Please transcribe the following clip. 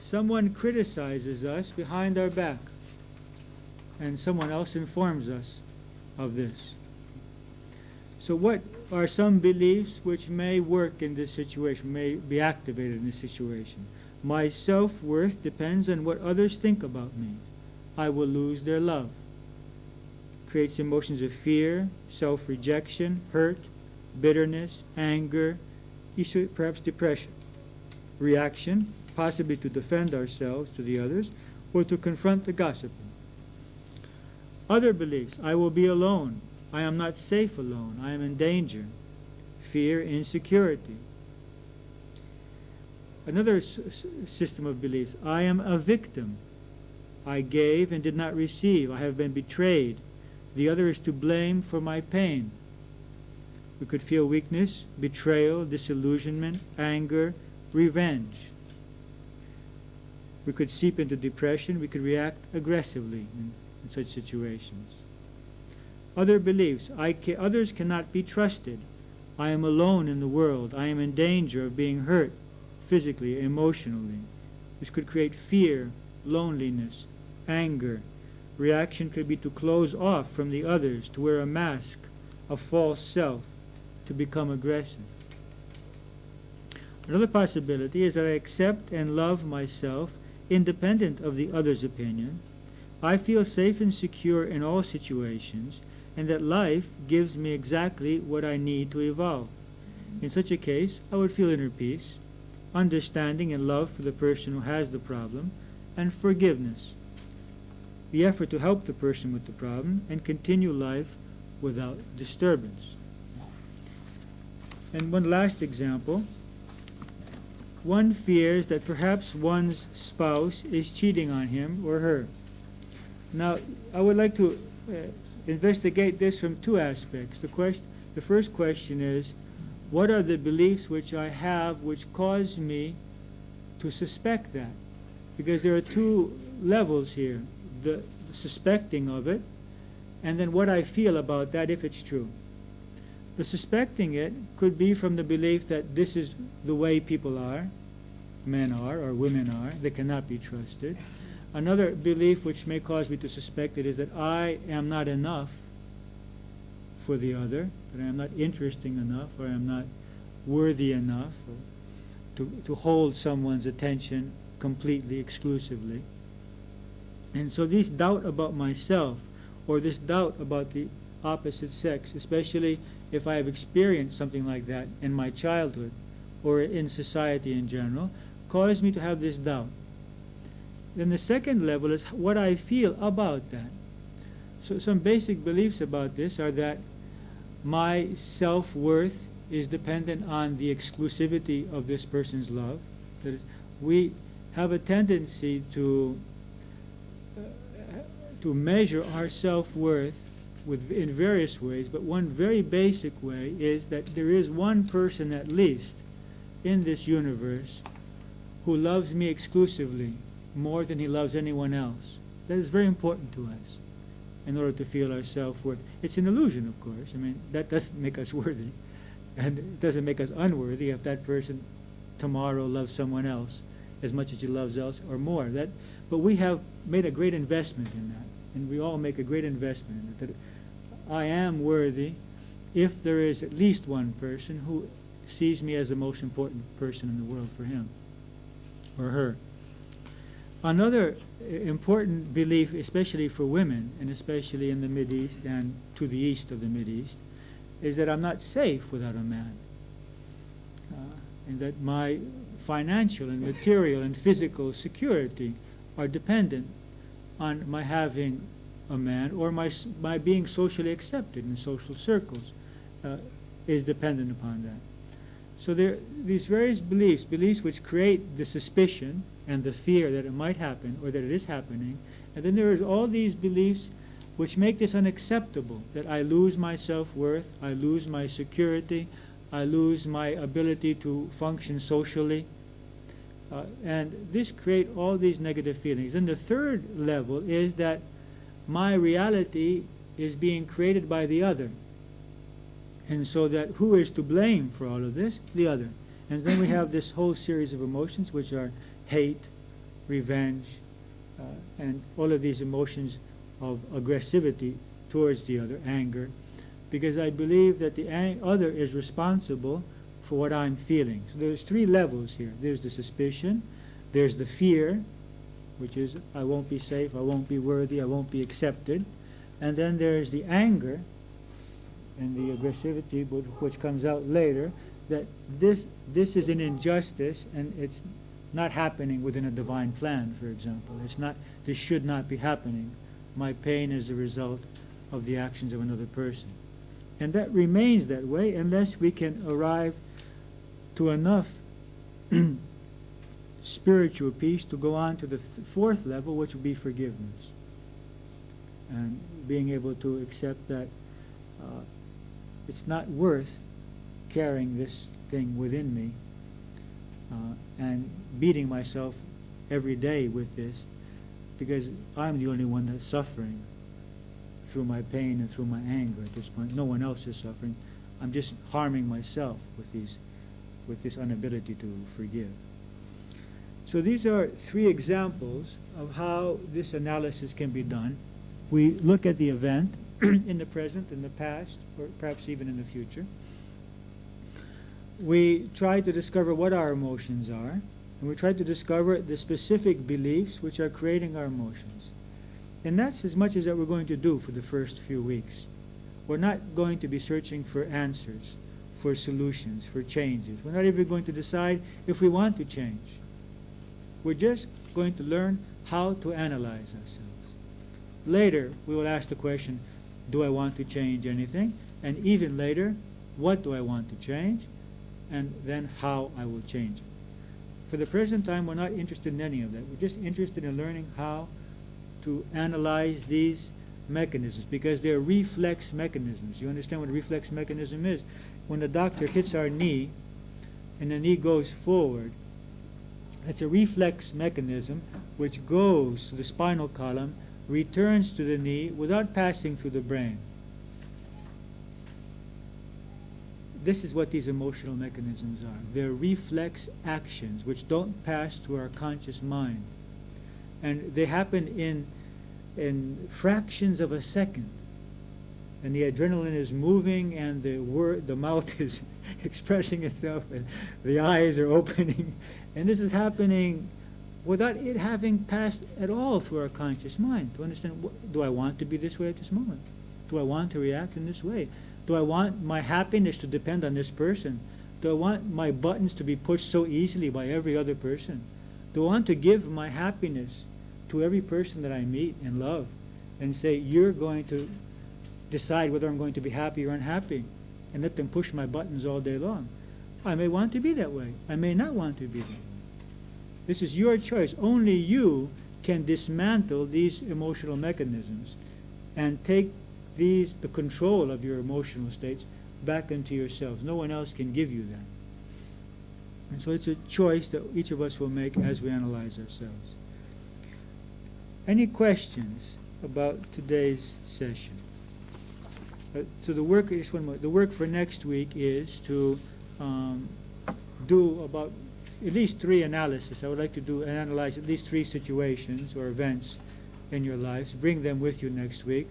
someone criticizes us behind our back, and someone else informs us of this. So what are some beliefs which may work in this situation, may be activated in this situation? My self-worth depends on what others think about me. I will lose their love. Creates emotions of fear, self-rejection, hurt, bitterness, anger, perhaps depression. Reaction, possibly to defend ourselves to the others or to confront the gossiping. Other beliefs, I will be alone. I am not safe alone. I am in danger. Fear, insecurity. Another system of beliefs, I am a victim. I gave and did not receive. I have been betrayed. The other is to blame for my pain. We could feel weakness, betrayal, disillusionment, anger, revenge. We could seep into depression. We could react aggressively in such situations. Other beliefs, others cannot be trusted. I am alone in the world. I am in danger of being hurt physically, emotionally. This could create fear, loneliness, anger. Reaction could be to close off from the others, to wear a mask, a false self, to become aggressive. Another possibility is that I accept and love myself independent of the other's opinion. I feel safe and secure in all situations, and that life gives me exactly what I need to evolve. In such a case, I would feel inner peace, understanding and love for the person who has the problem, and forgiveness. The effort to help the person with the problem and continue life without disturbance. And one last example. One fears that perhaps one's spouse is cheating on him or her. Now, I would like to investigate this from two aspects. The first question is, what are the beliefs which I have which cause me to suspect that? Because there are two levels here, the suspecting of it, and then what I feel about that if it's true. The suspecting it could be from the belief that this is the way people are, men are or women are, they cannot be trusted. Another belief which may cause me to suspect it is that I am not enough for the other, that I am not interesting enough, or I am not worthy enough to hold someone's attention completely, exclusively. And so this doubt about myself, or this doubt about the opposite sex, especially if I have experienced something like that in my childhood or in society in general, cause me to have this doubt. Then the second level is what I feel about that. So some basic beliefs about this are that my self-worth is dependent on the exclusivity of this person's love. That is, we have a tendency to measure our self-worth in various ways, but one very basic way is that there is one person at least in this universe who loves me exclusively more than he loves anyone else. That is very important to us in order to feel our self-worth. It's an illusion, of course. I mean, that doesn't make us worthy, and it doesn't make us unworthy if that person tomorrow loves someone else as much as he loves us or more. But we have made a great investment in that, and we all make a great investment in it, that I am worthy if there is at least one person who sees me as the most important person in the world for him or her. Another important belief, especially for women, and especially in the Mideast and to the east of the Mideast, is that I'm not safe without a man. And that my financial and material and physical security are dependent on my having a man, or my being socially accepted in social circles is dependent upon that. So there are these various beliefs which create the suspicion and the fear that it might happen or that it is happening. And then there is all these beliefs which make this unacceptable, that I lose my self-worth, I lose my security, I lose my ability to function socially. And this creates all these negative feelings. And the third level is that my reality is being created by the other. And so that who is to blame for all of this? The other. And then we have this whole series of emotions which are hate, revenge, and all of these emotions of aggressivity towards the other, anger, because I believe that the other is responsible for what I'm feeling. So there's three levels here. There's the suspicion, there's the fear, which is I won't be safe, I won't be worthy, I won't be accepted, and then there's the anger and the aggressivity, which comes out later, that this is an injustice and it's not happening within a divine plan, for example. This should not be happening. My pain is the result of the actions of another person. And that remains that way unless we can arrive to enough spiritual peace to go on to the fourth level, which would be forgiveness. And being able to accept that it's not worth carrying this thing within me and beating myself every day with this, because I'm the only one that's suffering through my pain and through my anger at this point. No one else is suffering. I'm just harming myself with this inability to forgive. So these are three examples of how this analysis can be done. We look at the event in the present, in the past, or perhaps even in the future. We try to discover what our emotions are, and we try to discover the specific beliefs which are creating our emotions. And that's as much as that we're going to do for the first few weeks. We're not going to be searching for answers, for solutions, for changes. We're not even going to decide if we want to change. We're just going to learn how to analyze ourselves. Later, we will ask the question, do I want to change anything? And even later, what do I want to change? And then how I will change it. For the present time, we're not interested in any of that. We're just interested in learning how to analyze these mechanisms, because they're reflex mechanisms. You understand what a reflex mechanism is? When the doctor hits our knee and the knee goes forward, it's a reflex mechanism which goes to the spinal column, returns to the knee without passing through the brain. This is what these emotional mechanisms are. They're reflex actions which don't pass through our conscious mind. And they happen in fractions of a second. And the adrenaline is moving, and the mouth is expressing itself, and the eyes are opening. And this is happening without it having passed at all through our conscious mind. To understand, do I want to be this way at this moment? Do I want to react in this way? Do I want my happiness to depend on this person? Do I want my buttons to be pushed so easily by every other person? Do I want to give my happiness to every person that I meet and love and say, you're going to decide whether I'm going to be happy or unhappy, and let them push my buttons all day long? I may want to be that way. I may not want to be that way. This is your choice. Only you can dismantle these emotional mechanisms and take the control of your emotional states back into yourselves. No one else can give you that. And so it's a choice that each of us will make as we analyze ourselves. Any questions about today's session? So the work, just one more. The work for next week is to do about at least 3 analysis. I would like to do and analyze at least 3 situations or events in your lives. Bring them with you next week.